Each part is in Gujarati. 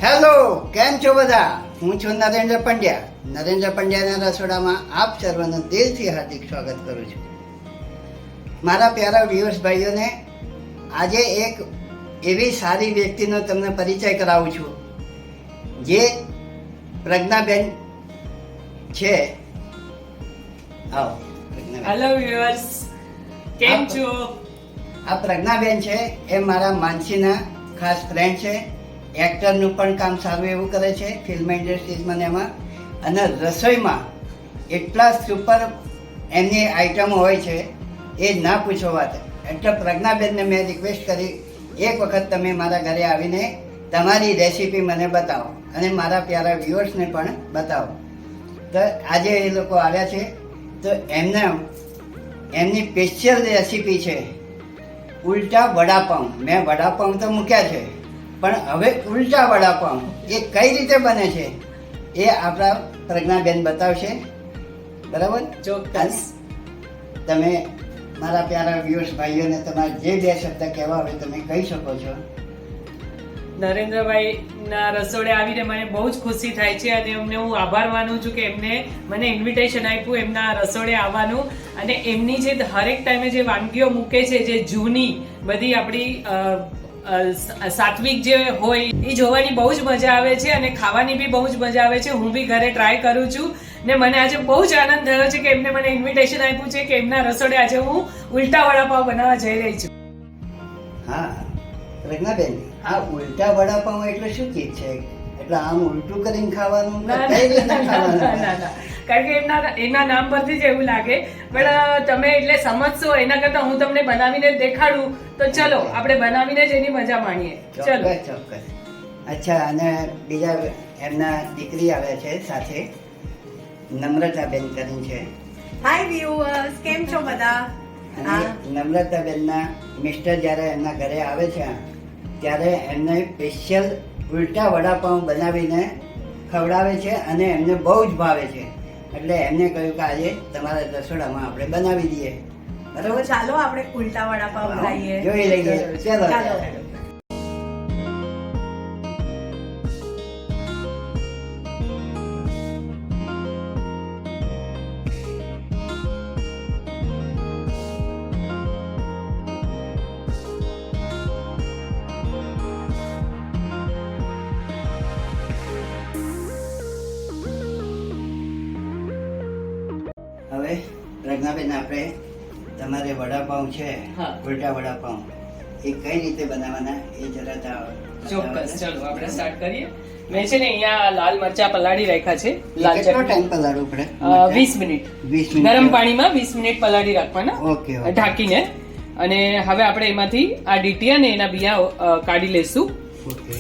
હેલો, કેમ છો બધા? હું છું નરેન્દ્ર પંડ્યા. નરેન્દ્ર પંડ્યાના રસોડામાં આપ સર્વનું દિલથી હાર્દિક સ્વાગત કરું છું. મારા પ્યારા વ્યુઅર્સ ભાઈઓને આજે એક એવી સારી વ્યક્તિનો તમને પરિચય કરાવું છું જે પ્રજ્ઞાબેન છે. આવો પ્રજ્ઞાબેન. હેલો વ્યુઅર્સ, કેમ છો? આ પ્રજ્ઞાબેન છે એ મારા માનસીના ખાસ ફ્રેન્ડ છે. એક્ટરનું પણ કામ સારું એવું કરે છે ફિલ્મ ઇન્ડસ્ટ્રીઝમાં એમાં, અને રસોઈમાં એટલા સુપર એમની આઈટમો હોય છે એ ના પૂછો વાત. એટલે પ્રજ્ઞાબેનને મેં રિક્વેસ્ટ કરી એક વખત તમે મારા ઘરે આવીને તમારી રેસીપી મને બતાવો અને મારા પ્યારા વ્યુઅર્સને પણ બતાવો. તો આજે એ લોકો આવ્યા છે. તો એમની સ્પેશિયલ રેસીપી છે ઉલટા વડાપાઉં. મેં વડાપાઉં તો મૂક્યા છે, પણ હવે ઉલટા વડાપાઉં એ કઈ રીતે બને છે એ આપણા પ્રજ્ઞાબેન બતાવશે. બરાબર? ચોક્કસ. તમે મારા પ્યારા વ્યુઅર્સ ભાઈઓને તમારે જે બે શબ્દ કહેવા હોય તમે કહી શકો છો. નરેન્દ્રભાઈ ના રસોડે આવીને મને બહુ જ ખુશી થાય છે અને એમને હું આભાર માનું છું કે એમને મને ઇન્વિટેશન આપ્યું એમના રસોડે આવવાનું, અને એમની જે હરેક ટાઈમે જે વાનગીઓ મૂકે છે, જે જૂની બધી આપણી સાત્વિક જે હોય એ જોવાની બહુ જ મજા આવે છે અને ખાવાની બી બહુ જ મજા આવે છે. હું બી ઘરે ટ્રાય કરું છું ને મને આજે બહુ જ આનંદ થયો છે કે એમને મને ઇન્વિટેશન આપ્યું છે કે એમના રસોડે આજે હું ઉલટા વડાપાવ બનાવવા જઈ રહી છું. હા પ્રજ્ઞાબેન, આ ઉલટા વડાપાઉં એટલે શું ચીજ છે? એટલે આમ ઉલટું કરીને ખાવાનું કે કઈ રીતના ખાવાનું? કારણ કે એમના નામ પરથી જ એવું લાગે, પણ તમે એટલે સમજશો એના કરતા હું તમને બનાવીને દેખાડું. તો ચલો આપણે બનાવીને જ એની મજા માણીએ. ચલો. ચોક્કસ. અચ્છા, અને બીજા એમના દીકરી આવ્યા છે સાથે, નમ્રતાબેન કરીને છે. હાય વ્યુઅર્સ, કેમ છો બધા? અને નમ્રતાબેનના મિસ્ટર જ્યારે એમના ઘરે આવે છે ત્યારે એમને સ્પેશિયલ ઉલટા વડાપાઉં બનાવીને ખવડાવે છે અને એમને બહુ જ ભાવે છે. એટલે એમને કહ્યું કે આજે તમારા રસોડામાં આપણે બનાવી દઈએ. બરાબર? ચાલો આપણે ઉલટા વડાપાવ બનાવીએ. જોઈ લઈએ. ચાલો. હવે પ્રજ્ઞાબેન, આપણે તમારે વડાપાઉં છે, હા. ઉલટા વડાપાઉં એ કઈ રીતે બનાવવાના એ જરા ચોક્કસ. ચલો આપણે સ્ટાર્ટ કરીએ. મેં છે ને અહીંયા લાલ મરચા પલાળી રાખ્યા છે. લાલ કેટલો ચટણી ટાઈમ પલાળવું પડે? 20 મિનિટ. 20 મિનિટ ગરમ પાણીમાં 20 મિનિટ પલાળી રાખવાના. ઓકે. ઢાંકીને. અને હવે આપણે એમાંથી આ ડીટી અને એના બિયા કાઢી લેશું. ઓકે.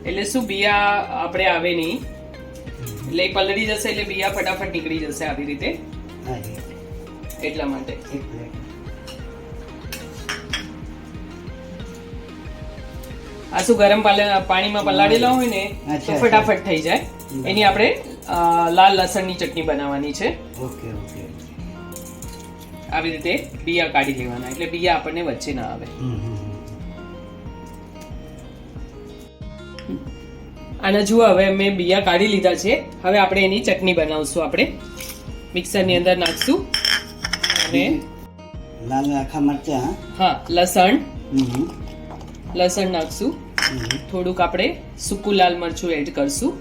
એટલે શું બિયા આપણે આવે નહીં, એટલે એ પલળી જશે એટલે બિયા ફટાફટ નીકળી જશે આવી રીતે. હા જી. એટલા માટે એક પ્લેટ. આ શું ગરમ પાણીમાં પલાળેલા હોય ને તો ફટાફટ થઈ જાય. એની આપણે લાલ લસણની ચટણી બનાવવાની છે. Okay okay. આવી રીતે બિયા કાઢી લેવાના એટલે બિયા આપણને વચ્ચે ના આવે. આના જુઓ, હવે મેં બિયા કાઢી લીધા છે. હવે આપણે એની ચટણી બનાવશું. આપણે મિક્સરની અંદર નાખશું અને લાલ આખા મરચા. હા, લસણ નાખશું. થોડુંક આપણે સૂકું લાલ મરચું એડ કરશું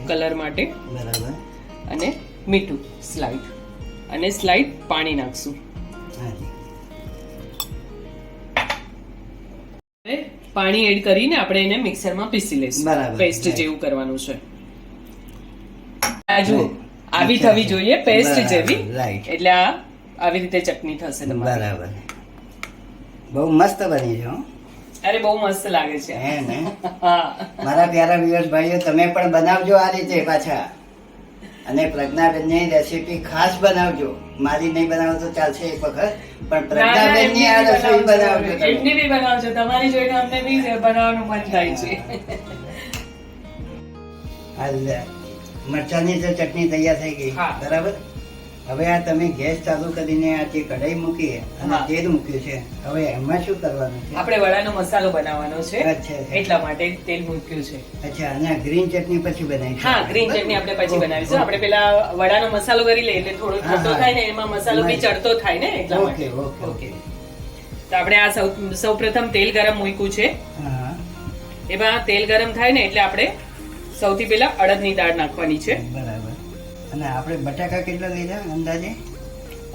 કલર માટે. બરાબર. અને મીઠું સ્લાઇડ, અને સ્લાઇડ પાણી નાખશું. હવે પાણી એડ કરીને આપણે એને મિક્સરમાં પીસી લઈશું. બરાબર. પેસ્ટ જેવું કરવાનું છે. આ જુઓ, આવી થવી જોઈએ પેસ્ટ જેવી. રાઈટ. એટલે આ આવી રીતે ચટણી થશે તમારી. બરાબર. બહુ મસ્ત બની છે. હો. અરે બહુ મસ્ત લાગે છે. હે ને? હા. મારા પ્યારા વ્યુઅર્સ ભાઈઓ, તમે પણ બનાવજો આ રીતે પાછા. અને પ્રજ્ઞાબેનની રેસીપી ખાસ બનાવજો. મારી નહીં બનાવો તો ચાલશે એક વખત, પણ પ્રજ્ઞાબેનની આ રસોઈ બનાવજો તમે. એમની બી બનાવજો. તમારી જોઈને અમને બી બનાવવાનું મન થાય છે. હાલ મરચાની તો ચટણી તૈયાર થઈ ગઈ. હા. બરાબર. હવે આ તમે ગેસ ચાલુ કરીને આ જે કઢાઈ મૂકી અને હા. તેલ મૂક્યું છે, હવે એમાં શું કરવાનું છે? આપણે વડાનો મસાલો બનાવવાનો છે, અચ્છા. એટલા માટે તેલ મૂક્યું છે. અચ્છા, અને આ ગ્રીન ચટણી પછી બનાવીશું? હા, ગ્રીન ચટણી આપણે પછી બનાવીશું. આપણે પેલા વડાનો મસાલો કરી લઈએ એટલે થોડો હા, ખોટો હા. થાય ને, એમાં મસાલો બી ચડતો થાય ને, એટલા માટે. Okay, okay. તો આપણે આ સૌપ્રથમ તેલ ગરમ મૂક્યું છે. હા, એમાં તેલ ગરમ થાય ને એટલે આપણે સૌથી પહેલા અડદની દાળ નાખવાની છે. બરાબર. અને આપણે બટાકા કેટલા લીધા અંદાજે?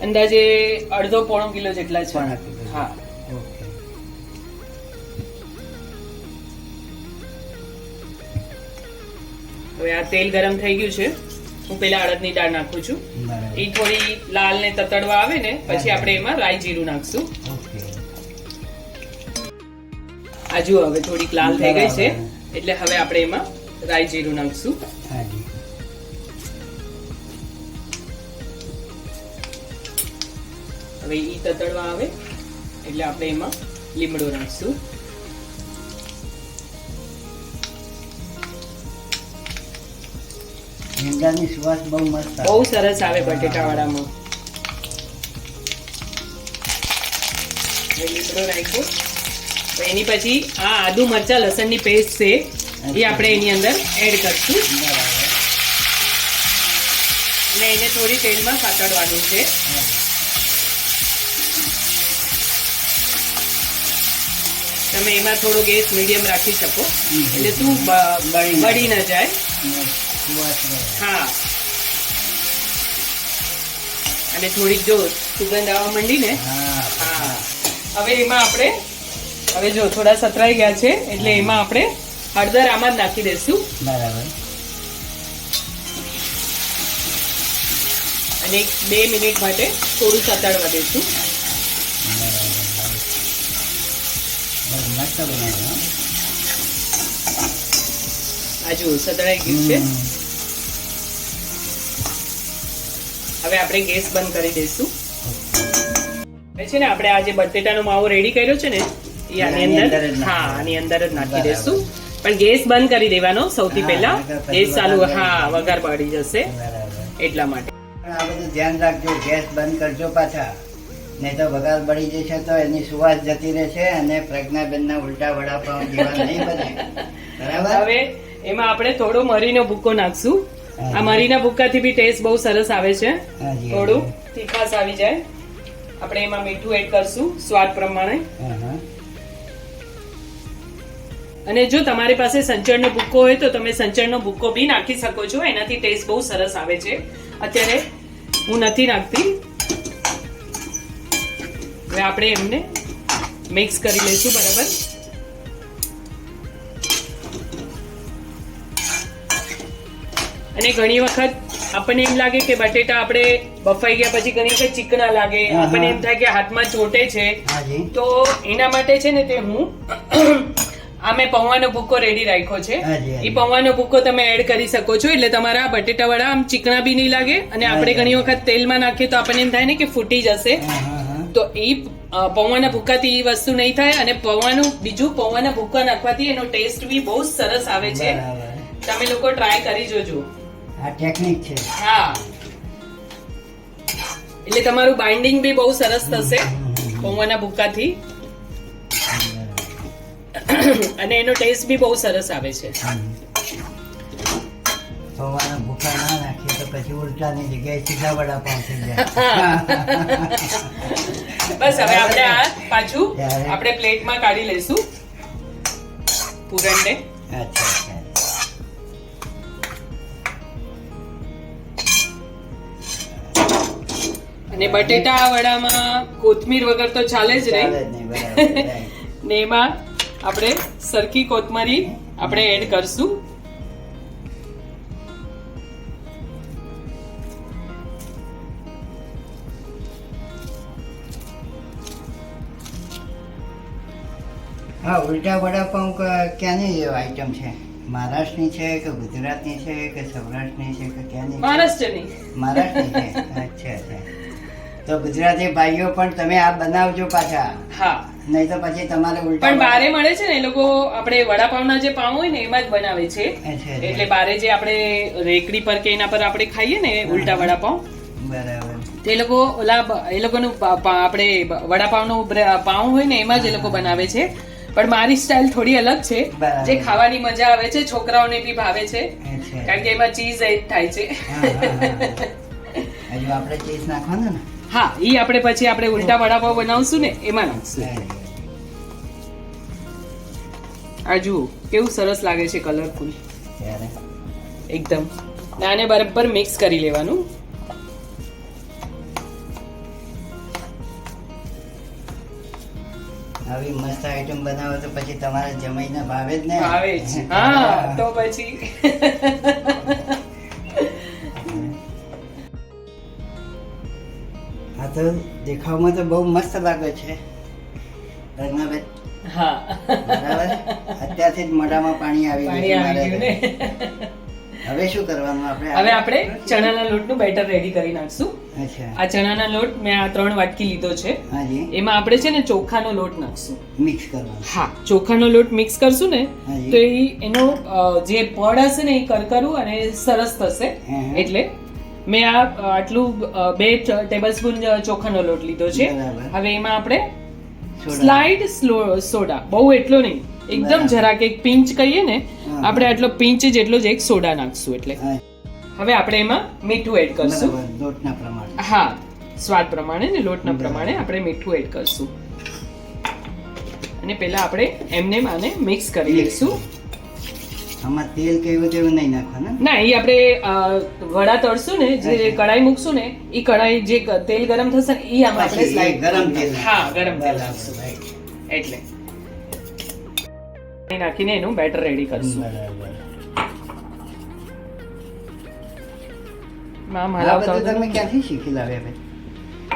અંદાજે અડધો પોણો કિલો જેટલા છે. પોણા કિલો. હા. ઓકે. હવે આ તેલ ગરમ થઈ ગયું છે. હું પેલા અડદની દાળ નાખું છું. બરાબર. એ થોડી લાલ ને તતડવા આવે ને પછી આપણે એમાં રાઈ જીરું નાખશું. ઓકે. આ જુઓ હવે થોડીક લાલ થઈ ગઈ છે બરાબર. એટલે હવે આપણે એમાં રાઈ જીરું નાખશું. હાજી. હવે ઈ તતડવા આવે એટલે આપણે એમાં લીમડો નાખશું. લીમડાની સુવાસ બહુ મસ્ત આવે. બહુ સરસ આવે બટેટાવાળામાં. હવે લીમડો નાખ્યો તો એની પછી આ આદુ મરચા લસણની પેસ્ટ છે એ આપણે એની અંદર એડ કરશું બરાબર. અને એને થોડી તેલમાં સાતડવાનું છે. હા. તમે એમાં થોડો ગેસ મીડિયમ રાખી શકો એટલે શું બળી બળી ન જાય. અને સુવાસ રહે. હા, અને થોડીક જો સુગંધ આવવા માંડી ને, હા. હા, હવે એમાં આપણે હવે જો થોડા સતરાઈ ગયા છે એટલે એમાં આપણે હળદર આમાં જ નાખી દઈશું બરાબર. અને 2 મિનિટ માટે થોડું સતળવા દઈશું. બહુ મસ્ત બનાવ્યું, હો. આ જુઓ સતળાઈ ગયું છે. હવે આપણે ગેસ બંધ કરી દઈશું. હવે છે ને આપણે આ જે બટેટાનો માવો રેડી કર્યો છે ને એ આની અંદર, હા, આની અંદર જ નાખી દઈશું. પણ ગેસ બંધ કરી દેવાનો સૌથી હા, પહેલા. નહીંતર પછી ગેસ ચાલુ, વઘાર હા, બળી વઘાર પડી જશે બરાબર. એટલા માટે. પણ આ બધું ધ્યાન રાખજો, ગેસ બંધ કરજો પાછા, નહીં તો વઘાર બળી જશે તો એની સુવાસ જતી રહેશે અને પ્રજ્ઞાબેનના ઉલટા વડાપાઉં જેવા નહીં બને. બરાબર. હવે એમાં આપણે થોડો મરીનો ભૂકો નાખશું. હા. આ મરીના ભૂકાથી બી ટેસ્ટ બહુ સરસ આવે છે. હાજી, થોડું હાજી. તીખાશ આવી જાય. આપણે એમાં મીઠું એડ કરશું સ્વાદ પ્રમાણે. હા, હા. અને જો તમારી પાસે સંચળનો ભૂકો હોય તો તમે સંચળનો ભૂકો બી નાખી શકો છો. એનાથી ટેસ્ટ બહુ સરસ આવે છે. અત્યારે હું નથી નાખતી. હવે આપણે એમને મિક્સ કરી લઈશું બરાબર. અને ઘણી વખત આપણને એમ લાગે કે બટેટા આપણે બફાઈ ગયા પછી ઘણી વખત ચીકણા લાગે, હા, આપણને હા. એમ થાય કે હાથમાં ચોટે છે. હાજી. તો એના માટે છે ને તે હું આ મેં પૌવાનો ભૂકો રેડી રાખ્યો છે. હાજી, હાજી. એ પૌવાનો ભૂકો તમે એડ કરી શકો છો એટલે તમારા બટેટા વડા આમ ચીકણા બી નહીં લાગે. અને આપણે હાજી. ઘણી વખત તેલમાં નાખીએ તો આપણને એમ થાય ને કે ફૂટી જશે. હા, હા, હા. તો એ પૌવાના ભૂકાથી એ વસ્તુ નહીં થાય. અને પૌવાના ભૂકા નાખવાથી એનો ટેસ્ટ બી બહુ સરસ આવે છે. બરાબર. તમે લોકો ટ્રાય કરી જોજો. આ ટેકનિક છે. હા, એટલે તમારું બાઇન્ડિંગ બી બહુ સરસ થશે પૌવાના ભૂકાથી. અને એનો ટેસ્ટ બી બહુ સરસ આવે છે. પૌવાના ભૂખા ના નાખીએ તો પછી ઉલટાની જગ્યાએ સીધા વડાપાઉં થઈ જાય. બસ હવે આપણે આ પાછું ત્યારે? આપણે પ્લેટમાં કાઢી લઈશું પૂરણને. અચ્છા, અચ્છા. અને બટેટા વડામાં કોથમીર વગર તો ચાલે જ ચાલે જ નહીં. નહીં, બરાબર. right. ને એમાં આપણે સરખી કોથમરી આપણે એડ કરશું. હા, ઉલટા વડાપાઉં ક્યાંની આઈટમ છે? મહારાષ્ટ્રની છે કે ગુજરાતની છે કે સૌરાષ્ટ્રની છે કે ક્યાંની છે? મહારાષ્ટ્રની. મહારાષ્ટ્રની છે. અચ્છા, અચ્છા. તો ગુજરાતી ભાઈઓ પણ તમે આ બનાવજો પાછા, હા, નહીં તો પછી તમારે ઉલટા પણ બારે મળે છે ને એ લોકો આપણે વડાપાવના જે પાઉં હોય ને એમાં જ બનાવે છે. અચ્છા, એટલે બારે જે આપણે રેકડી પર કે એના પર આપણે ખાઈએ ને ઉલટા વડાપાઉં બરાબર. તે લોકો એ લોકોનું આપણે વડાપાવનું પાઉં હોય ને એમાં જ એ લોકો બનાવે છે, પણ મારી સ્ટાઇલ થોડી અલગ છે, બરાબર. જે ખાવાની મજા આવે છે, છોકરાઓને બી ભાવે છે, અચ્છા. કારણ કે એમાં ચીઝ એડ થાય છે. હા, હા, હા. હજુ આપણે ચીઝ નાખવાનું ને? હા, ઈ આપણે પછી આપણે ઉલટા વડાપાવ બનાવશું ને એમાં નાખશું. આ જુઓ કેવું સરસ લાગે છે, કલરફુલ ત્યારે એકદમ. ને આને બરાબર મિક્સ કરી લેવાનું. આવી મસ્ત આઈટમ બનાવો તો પછી તમારા જમાઈને ભાવે જ ને. ભાવે જ. હા, તો પછી આ તો દેખાવમાં તો બહુ મસ્ત લાગે છે રત્નાબેન. હા, બરાબર. અત્યારથી જ મોઢામાં પાણી આવી પાણી ગયું આવી ગયું ને. મારે. હવે શું કરવાનું આપણે? હવે આપણે ચણાના લોટનું બેટર રેડી કરી નાખશું. અચ્છા. આ ચણાના લોટ મેં આ 3 વાટકી લીધો છે. હાજી. એમાં આપણે છે ને ચોખાનો લોટ નાખશું. મિક્સ કરવાનું. હા, ચોખાનો લોટ મિક્સ કરશું ને હાજી. તો એનો જે પડ હશે ને એ કરકરું અને સરસ થશે. હા. એટલે મેં આટલું 2 ટેબલસ્પૂન ચોખાનો લોટ લીધો છે. બરાબર. હવે એમાં આપણે સોડા. સ્લાઇડ સોડા, બહુ એટલો નહીં, એકદમ બરાબર. જરાક એક પિંચ કહીએ ને, હા. આપણે આટલો પિંચ જેટલો જ એક સોડા નાખશું. એટલે હા, હવે આપણે એમાં મીઠું એડ કરશું. બરાબર. લોટના પ્રમાણે. હા, સ્વાદ પ્રમાણે ને લોટના પ્રમાણે આપણે મીઠું એડ કરશું. અને પહેલા આપણે એમને આને મિક્સ કરી લઈશું. આમાં તેલ કે એવું તેવું નહીં નાખવાનું? ના, એ આપણે વડા તળશું ને, જે કઢાઈ મૂકશું ને, એ કઢાઈ જે તેલ ગરમ થશે ને એ આમાં આપણે પછી slide ગરમ તેલ. હા, ગરમ તેલ બરાબર, નાખશું. right. એટલે નાખીને એનું બેટર રેડી કરશું. બરાબર. આમ આ હલાવતા બધું તમે હોતા. ક્યાંથી શીખી લાવ્યા ભાઈ?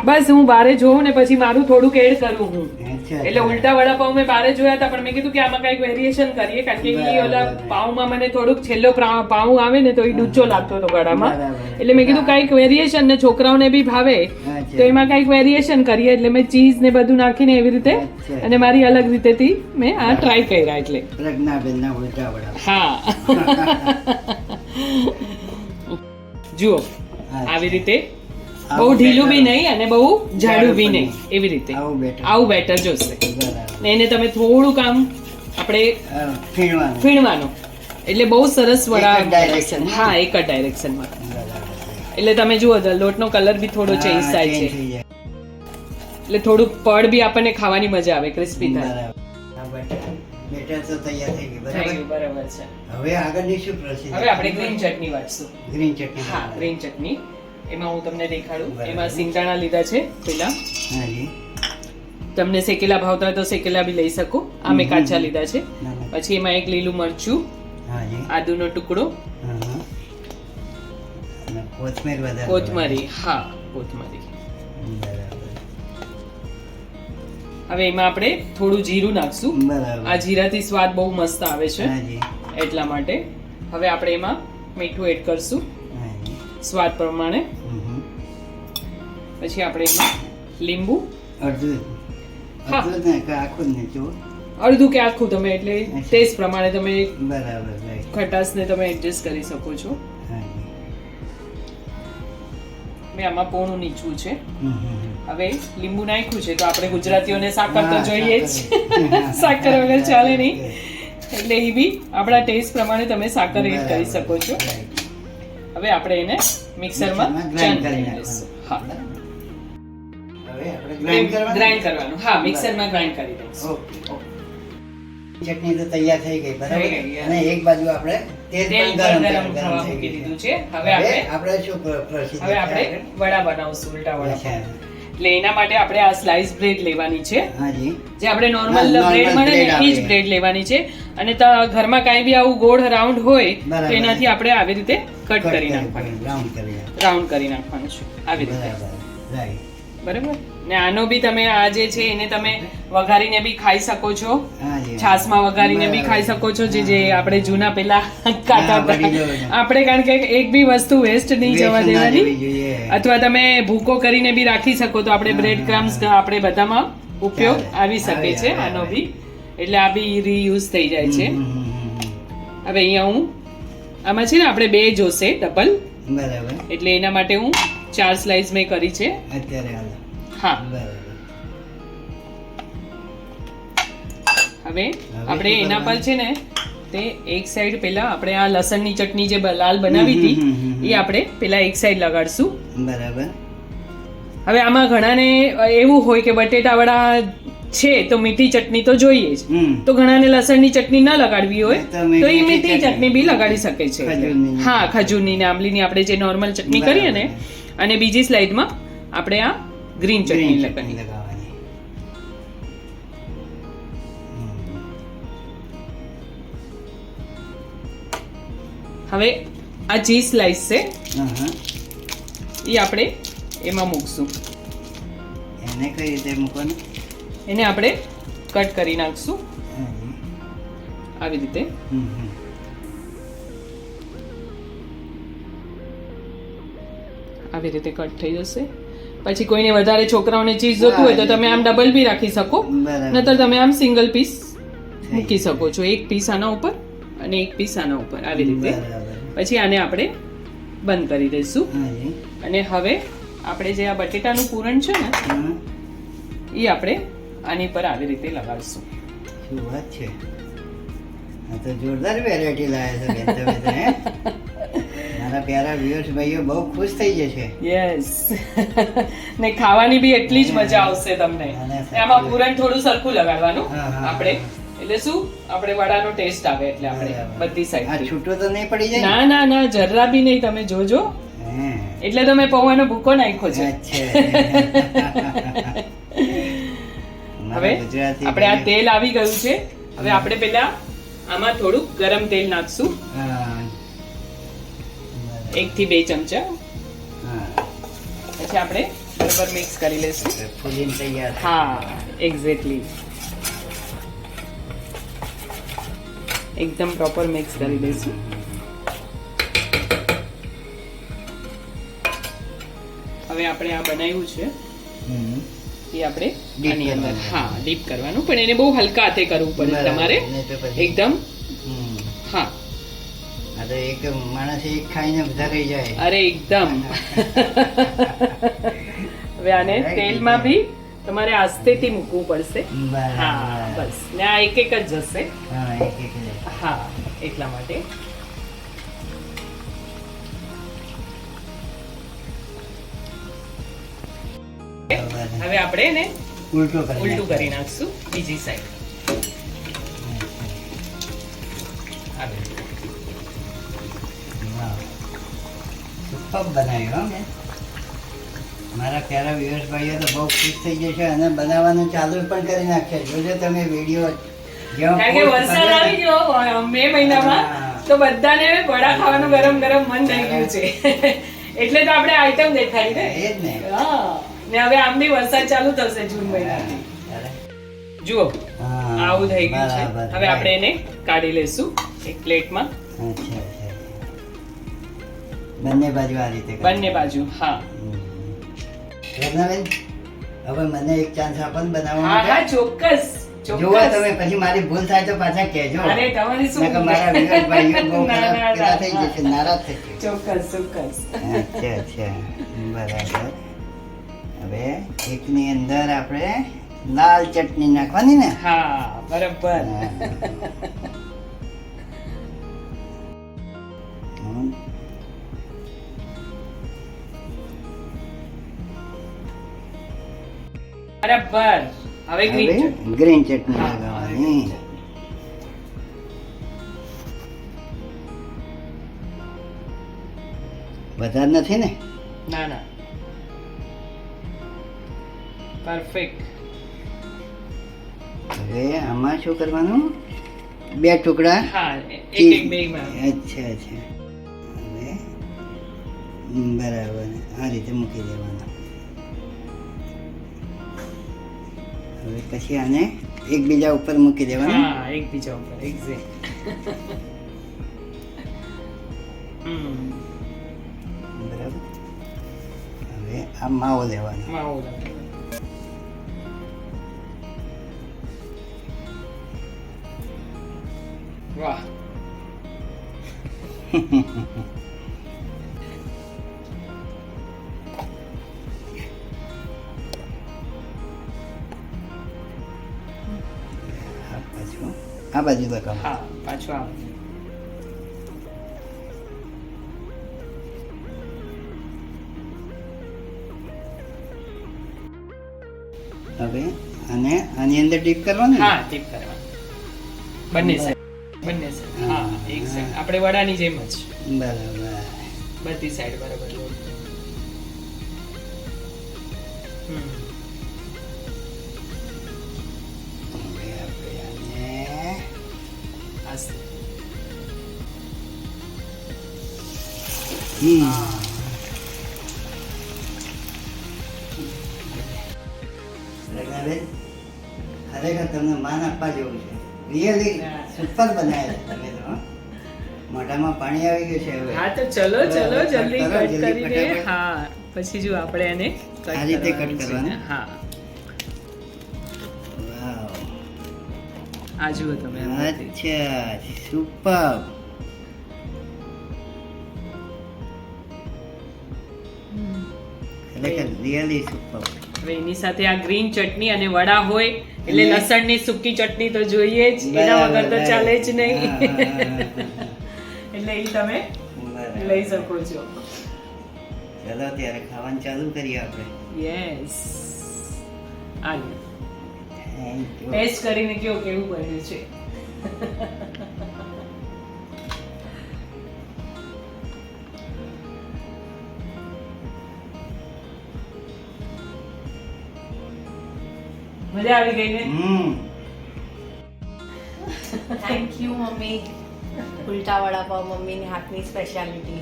બસ હું બારે જોઉં ને પછી મારું થોડુંક એડ કરું હું. અચ્છા. એટલે ઉલટા વડાપાવ મેં બારે જોયા હતા, પણ મેં કીધું કે આમાં કઈક વેરિએશન કરીએ, કારણ કે ઈ બરાબર. ઓલા પાઉંમાં મને થોડુંક છેલ્લો પાઉં આવે ને તો એ ડૂચો લાગતો હતો ગળામાં. બરાબર. એટલે મેં કીધું કઈક વેરિએશન ને છોકરાઓને બી ભાવે, અચ્છા. તો એમાં કઈક વેરિએશન કરીએ. એટલે મેં ચીઝ ને બધું નાખીને એવી રીતે અચ્છા. અને મારી અલગ રીતેથી મેં આ ટ્રાય કર્યા. એટલે પ્રજ્ઞાબેનના ઉલટા વડા. હા. જુઓ અચ્છા. આવી રીતે, આવું બહુ ઢીલું બી better. નહીં અને બહુ જાડું બી નહીં, એવી રીતે આવું better. આવું બેટર જોશે. બરાબર. ને એને તમે થોડુંક આમ આપણે ફીણવાનું. ફીણવાનું, એટલે બહુ સરસ વડા. એક જ direction માં? હા, એક જ ડાયરેક્શનમાં. બરાબર. એટલે તમે જુઓ લોટનો કલર બી થોડો ચેન્જ હા, થાય change છે, થઈ જાય. એટલે થોડુંક પડ બી આપણને ખાવાની મજા આવે, ક્રિસ્પી થાય. બરાબર. આ બેટર તો તૈયાર થઈ ગયું. બરાબર. બરાબર છે. હવે આગળની શું પ્રોસીજર? હવે આપણે ગ્રીન ચટણી વાટશું. ગ્રીન ચટણી. હા, ગ્રીન ચટણી. એમાં હું તમને દેખાડું. બરાબર. એમાં સિંગદાણા લીધા છે પેલા. હાજી. તમને શેકેલા ભાવતા હોય તો શેકેલા બી લઈ શકો. આ મેં કાચા લીધા છે. ના, ના. પછી એમાં એક લીલું મરચું, હાજી. આદુનો ટુકડો, હા, હા. અને કોથમીર વધારે. કોથમરી. હા, કોથમરી. બરાબર. હવે એમાં આપણે થોડું જીરું નાખશું. બરાબર. આ જીરાથી સ્વાદ બહુ મસ્ત આવે છે, હાજી. એટલા માટે. હવે આપણે એમાં મીઠું એડ કરશું હાજી. સ્વાદ પ્રમાણે. હમ. પછી આપણે એમાં લીંબુ અડધું. હા. અડધું ને કે આખું જ ને જુઓ. અડધું કે આખું, તમે એટલે ટેસ્ટ પ્રમાણે તમે બરાબર. right. ખટાશને તમે એડજસ્ટ કરી શકો છો. હાજી. મેં આમાં પોણું નીચું છે. હમ, હમ, હમ. હવે લીંબુ નાખ્યું છે તો આપણે ગુજરાતીઓને સાકર તો હા, જોઈએ જ. સાકર. સાકર વગર ચાલે નહીં. એટલે એ બી આપણા ટેસ્ટ પ્રમાણે તમે સાકર એડ કરી શકો છો. Right. હવે આપણે એને મિક્સરમાં grind ચર્ન કરી કરી લઈશું. હા, હવે આપણે grind કરવાનું? ગ્રાઇન્ડ કરવાનું. હા, મિક્સરમાં ગ્રાઇન્ડ કરી દઈશું. ઓકે. ચટણી તો તૈયાર થઈ ગઈ. બરાબર. થઈ ગઈ, અને એક બાજુ આપણે તેલ તેલ પણ ગરમ ગરમ થવા થઈ મૂકી ગયું દીધું છે. હવે હવે આપણે આપણે શું procedure હવે છે આપણે આગળ? વડા બનાવશું, ઉલટા વડા. અચ્છા. એટલે એના માટે આપણે આ સ્લાઇસ બ્રેડ લેવાની છે. હાજી. જે આપણે હા, નોર્મલ normal બ્રેડ મળે ને bread એ જ આવે. બ્રેડ લેવાની છે. અને ઘરમાં કાંઈ બી આવું ગોળ રાઉન્ડ હોય બરાબર. તો એનાથી આપણે આવી રીતે કટ કરી કરી નાખવાનું, round કરી નાખવાનું. રાઉન્ડ કરી નાખવાનું છે આવી રીતે. બરાબર. Right. બરાબર. ને આનો બી તમે આ જે છે એને તમે વઘારીને બી ખાઈ શકો છો, હાજી. છાશમાં વઘારીને બી ખાઈ શકો છો. જે આપણે જૂના પેલા ખાતા હા, હતા વડીલો. આપણે, કારણ કે એક બી વસ્તુ વેસ્ટ નહીં જવા Waste ના દેવાની. જવી જોઈએ. અથવા તમે ભૂકો કરીને બી રાખી શકો તો આપણે બ્રેડ ક્રમ્સ આપણે બધામાં ઉપયોગ ચાલે. આવી શકે છે આવે. આનો બી. એટલે આ બી રીયુઝ થઈ જાય છે. હમ, હમ, હમ, હમ. હવે અહીંયા હું આમાં છે ને આપણે 2 જોશે ડબલ, બરાબર. એટલે એના માટે હું 4 સ્લાઇસ મેં કરી છે અત્યારે હાલ હા બરાબર. હવે આપણે એના પર છે ને તે એક સાઈડ પેલા આપણે આ લસણની ચટણી જે લાલ બનાવી હતી એ આપણે પેલા એક સાઈડ લગાડશું. બરાબર. હવે આમાં ઘણાને એવું હોય કે બટેટા વડા છે તો મીઠી ચટણી તો જોઈએ જ, તો ઘણાને લસણની ચટણી ના લગાડવી હોય તો તો એ મીઠી મીઠી ચટણી ચટણી બી લગાડી શકે છે. ખજૂરની. હા ખજૂરની ને આંબલીની આપણે જે નોર્મલ ચટણી કરીએ ને, અને બીજી સ્લાઇડમાં આપણે આ ગ્રીન ચટણી ગ્રીન લગાડી. ચટણી લગાવવાની. હવે આ જે સ્લાઇસ છે હા હા. એ આપણે એમાં મૂકશું. એને કઈ રીતે મૂકવાનું? એને આપણે કટ કરી નાખશું હાજી. આવી રીતે. આવી રીતે કટ થઈ જશે. પછી કોઈને વધારે છોકરાઓને ચીઝ જોતું હોય તો તમે આમ ડબલ બી રાખી શકો, બરાબર. નતર તમે આમ સિંગલ પીસ મૂકી શકો છો. એક પીસ આના ઉપર અને એક પીસ આના ઉપર આવી રીતે. બરાબર. પછી આને આપણે બંધ કરી દઈશું. હાજી. અને હવે આપણે જે આ બટેટાનું પૂરણ છે ને હા. એ આપણે આની પર આવી રીતે લગાડશું. શું વાત છે, આ તો જોરદાર વેરાયટી લાવ્યા છે બેન તમે તો, હે? મારા પ્યારા વ્યુઅર્સ ભાઈઓ બહુ ખુશ થઈ જશે. યસ ને ખાવાની બી એટલી જ મજા આવશે તમને. અને ને આમાં પૂરણ થોડું સરખું લગાડવાનું હા, હા. આપણે, એટલે શું આપણે વડાનો ટેસ્ટ આવે એટલે આપણે બરાબર. બધી આ સાઈડ. છૂટો તો નહીં પડી જાય ને? ના ના ના જરા બી નહીં, તમે જોજો. હે. એટલે તો મેં પૌવાનો ભૂકો નાખ્યો છે. અચ્છા. હવે અમારા ગુજરાતી આપણે આ તેલ આવી ગયું છે. હવે આપણે પેલા આમાં થોડું ગરમ તેલ નાખશું, હા. 1 થી 2 ચમચા. હા. પછી આપણે બરાબર મિક્સ કરી લેશું. ફૂલીને તૈયાર. હા એક્ઝેક્ટલી, એકદમ પ્રોપર મિક્સ કરી દઈશું. હવે આપણે આ બનાવ્યું છે હમ. એ આપણે Dip આની અંદર કરવાનું. હા ડીપ કરવાનું, પણ એને બહુ હલકા હાથે કરવું પડે બરાબર. તમારે નહીં તો પછી- એકદમ. હમ. હા આ તો એક માણસ એક ખાઈને બધા રહી જાય. અરે એકદમ. હવે આને Right. તેલમાં બી તમારે આસ્તેથી મૂકવું પડશે. બરાબર. હા બસ, ને આ એક એક જ જશે. હા, એક એક જાય. હા એટલા માટે. બરાબર. હવે આપણે એને ઉલટું ઉલટું કરી નાખશું બીજી સાઈડ. આવી રીતે. વાહ. સુપર બનાવ્યું હો મેં. મારા પ્યારા વ્યુઅર્સ ભાઈઓ તો બહુ ખુશ થઈ જશે અને બનાવવાનું ચાલુ પણ કરી નાખશે. જોજો તમે વિડીયો જેવો કારણ કે post વરસાદ કરજો ને. આવી ગયો મે મહિનામાં, હા. તો બધાને વડા ખાવાનું ગરમ ગરમ મન થઈ ગયું છે. એટલે તો આપણે આઈટમ દેખાડી ને. એ જ ને. હા ને હવે આમ બી વરસાદ ચાલુ થશે જૂન મહિનાથી. અરે. જુઓ હા, આવું થઈ ગયું છે. બરાબર. હવે આપણે એને કાઢી લેશું એક પ્લેટમાં. અચ્છા, અચ્છા. બંને બાજુ આ રીતે કરવાનું. બંને બાજુ. હા રત્નાબેન, હવે મને એક ચાન્સ આપો ને બનાવવા હા હા માટે. ચોક્કસ જુઓ ચોક્કસ. તમે, પછી મારી ભૂલ થાય તો પાછા કહેજો. અરે તમારી શું નકર મારા વિરોધ ભાઈઓ બહુ ના, ના, ખરાબ પેલા ના, થઈ ના. જશે, નારાજ થશે. ચોક્કસ ચોક્કસ. અચ્છા, અચ્છા. બરાબર. હવે એકની અંદર આપણે લાલ ચટણી નાખવાની ને? હા બરાબર. હમ. બરાબર. હવે ગ્રીન હવે ચટણી. ગ્રીન ચટણી હા, લગાવવાની. વધારે નથી ને? ના ના પરફેક્ટ. હવે આમાં શું કરવાનું? 2 ટુકડા હા એક ચીઝ. એક બેગમાં. અચ્છા, અચ્છા. હવે બરાબર આ રીતે મૂકી દેવાનું. હવે પછી આને એકબીજા ઉપર મૂકી દેવાનું. હા એક બીજા ઉપર એક્ઝેક્ટ. બરાબર. હવે આ માવો લેવાનો. માવો લગાડવાનો. વાહ આ બાજુ લગાવો. હા પાછું આમ. હવે અને આની અંદર ડીપ કરવાનું ને? હા ટીપ કરવા બંને સાઈડ હા એક સાઈડ આપણે વડાની જેમ જ બરાબર. બધી સાઈડ બરાબર હવે આપણે આને રગનાબેન, ખરેખર તમને માન આપવા જેવું છે. રિયલી સુપર બનાવ્યા છે તમે તો. મોઢામાં પાણી આવી ગયું છે હવે. હા તો ચલો ચલો બરાબર, જલ્દી કરો, કટ જલ્દી કરી દે. ફટાફટ. હા પછી જો આપણે એને આ રીતે cut કરવાનું? હા વાવ. આ જુઓ તમે અચ્છા, સુપર. ખરેખર રિયલી સુપર. હવે એની સાથે આ ગ્રીન ચટણી અને વડા હોય એટલે અને- લસણની સૂકી ચટણી તો જોઈએ જ, એના વગર તો ચાલે જ નહીં. એટલે એ તમે લઈ શકો છો. ચલો ત્યારે ખાવાનું ચાલુ કરીએ આપણે. યસ આ થેન્ક યુ. ટેસ્ટ કરીને કયો કેવું બન્યું છે. મજા આવી ગઈ ને? Thank you mummy. ઉલટા વડાપાવ મમ્મીની હાથની સ્પેશિયાલિટી.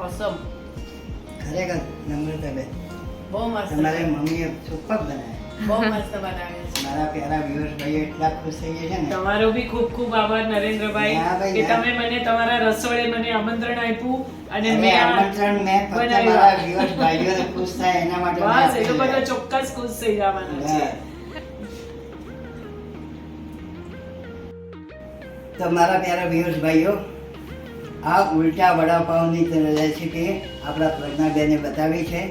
ઓસમ. ખરેખર નમ્રતાબેન, બહુ મસ્ત. તમારે મમ્મીએ સુપર બનાવ્યા. બહુ મસ્ત બનાવ્યું છે. મારા પ્યારા વ્યુઅર્સ ભાઈઓ એટલા ખુશ થઈ ગયા છે ને. તમારો બી ખૂબ ખૂબ આભાર નરેન્દ્રભાઈ ના ભાઈ, કે ના. તમે મને તમારા રસોડે મને આમંત્રણ આપ્યું અને અને મેં આ આમંત્રણ મેં ફક્ત બનાવ્યા. મારા વ્યુઅર્સ ભાઈઓને ખુશ થાય એના માટે મેં બસ એ આપ્યું લોકો છે. તો ચોક્કસ ખુશ થઈ જવાના છે. હા. તો મારા પ્યારા વ્યુઅર્સ ભાઈઓ, આ ઉલટા વડાપાવની રેસીપી આપણા પ્રજ્ઞાબેને બતાવી છે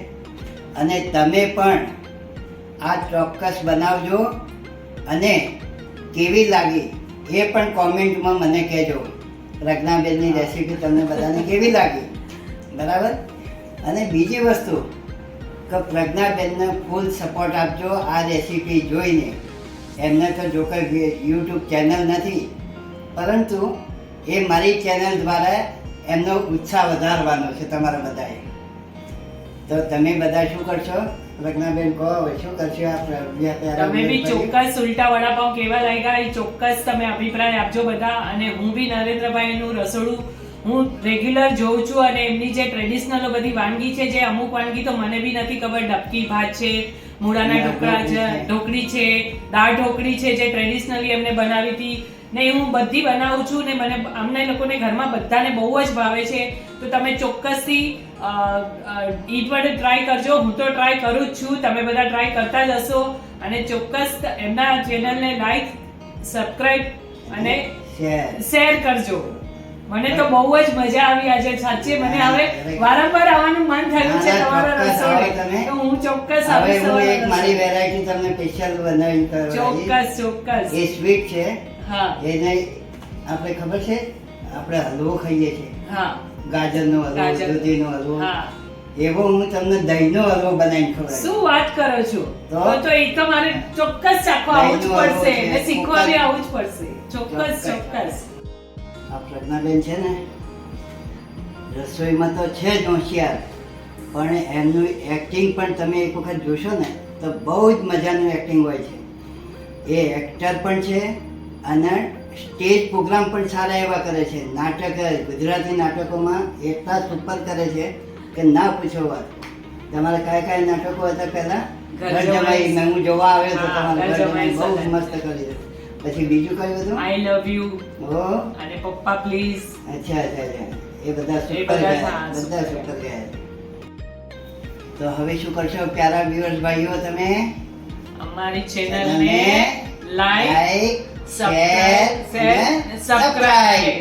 અને તમે પણ આ ચોક્કસ બનાવજો અને કેવી લાગી એ પણ કોમેન્ટમાં મને કહેજો. પ્રજ્ઞાબેનની રેસીપી તમને બધાને કેવી લાગી, બરાબર? અને બીજી વસ્તુ કે પ્રજ્ઞાબેનને ફૂલ સપોર્ટ આપજો આ રેસીપી જોઈને. એમને તો જો કંઈ યુટ્યુબ ચેનલ નથી, પરંતુ એ મારી ચેનલ દ્વારા એમનો ઉત્સાહ વધારવાનો છે તમારા બધાએ. તો તમે બધા શું કરશો? પ્રજ્ઞાબેન કહો હવે શું કરશો? આ તમે બી ચોક્કસ ઉલટા વડાપાવ કેવા લાગ્યા એ ચોક્કસ તમે અભિપ્રાય આપજો બધા. અને હું બી નરેન્દ્રભાઈનું રસોડું હું રેગ્યુલર જોઉં છું અને એમની જે ટ્રેડિશનલ બધી વાનગી છે, જે અમુક વાનગી તો મને બી નથી ખબર, ડબકી ભાત છે, મૂળાના ઢોકળા છે, ઢોકળી છે, દાળ ઢોકળી છે, જે ટ્રેડિશનલી એમને બનાવી હતી ને હું બધી બનાવું છું ને મને અમને લોકોને ઘરમાં બધાને બહુ જ ભાવે છે. તો તમે ચોક્કસથી ઈટ વડે ટ્રાય કરજો. હું તો ટ્રાય કરું જ છું, તમે બધા ટ્રાય કરતા જ હશો. અને ચોક્કસ એમના ચેનલને લાઈક, સબસ્ક્રાઇબ અને શેર કરજો. મને તો બહુ જ મજા આવી આજે, સાચે મને હવે વારંવાર આવવાનું મન થયું છે તમારા રસોડે. તો હું ચોક્કસ હવે આવીશ હું એક તમારા મારી રસોડે. વેરાયટી તમને સ્પેશિયલ બનાવી ચોક્કસ ચોક્કસ. એ સ્વીટ છે. હા એને આપણે ખબર છે, આપણે હલવો ખાઈએ છીએ, હા ગાજરનો હલવો, ગાજર. દૂધીનો હલવો, હા. એવો હું તમને દહીંનો હલવો બનાવીને ખવડાવીશ. શું વાત કરો છો? તો? તો એ તો મારે ચોક્કસ ચાખવા આવવું જ દહીંનો હલવો પડશે છે, ને શીખવા બી ચોક્કસ. આવવું જ પડશે. ચોક્કસ ચોક્કસ. આ પ્રજ્ઞાબેન છે ને, રસોઈમાં તો છે જ હોશિયાર, પણ એમનું એક્ટિંગ પણ તમે એક વખત જોશો ને તો બહુ જ મજાનું એક્ટિંગ હોય છે. એ એક્ટર પણ છે અને સ્ટેજ પ્રોગ્રામ પણ સારા એવા કરે છે. નાટક, ગુજરાતી નાટકોમાં એટલા સુપર કરે છે કે ના પૂછો વાત. તમારા કયા કયા નાટકો હતા પહેલા? ઘર ઘર જમાઈ. જમાઈ. મેં હું જોવા આવ્યો તો હા, તમારા ઘર ઘર જમાઈ જમાઈ બહુ સાથે. મસ્ત કર્યું. પછી બીજું કયું હતું? આઈ લવ યુ ઓ અને પપ્પા પ્લીઝ. અચ્છા અચ્છા અચ્છા, એ બધા સુપર બધા ગયા, હા, બધા super સુપર ગયા. તો હવે શું કરશો પ્યારા વ્યુઅર્સ ભાઈઓ? તમે અમારી ચેનલને ચેનલને લાઈક, શેર સબસ્ક્રાઇબ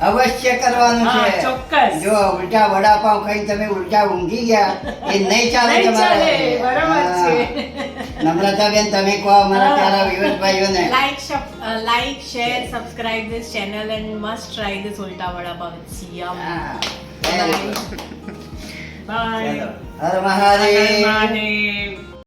અવશ્ય કરવાનું હા, છે. ચોક્કસ. જો ઉલટા વડાપાવ ખાઈ તમે ઉલટા ઊંઘી ગયા એ નહીં ચાલે નહીં તમારે. ચાલે, બરાબર હા. છે. નમ્રતાબેન તમે કહો અમારા પ્યારા viewers ભાઈઓને. Like, share, subscribe this channel and must try this ulta vada pav. It's yum. હા, very Bye. good. બાય ચલો. હર મહાદેવ. મહાદેવ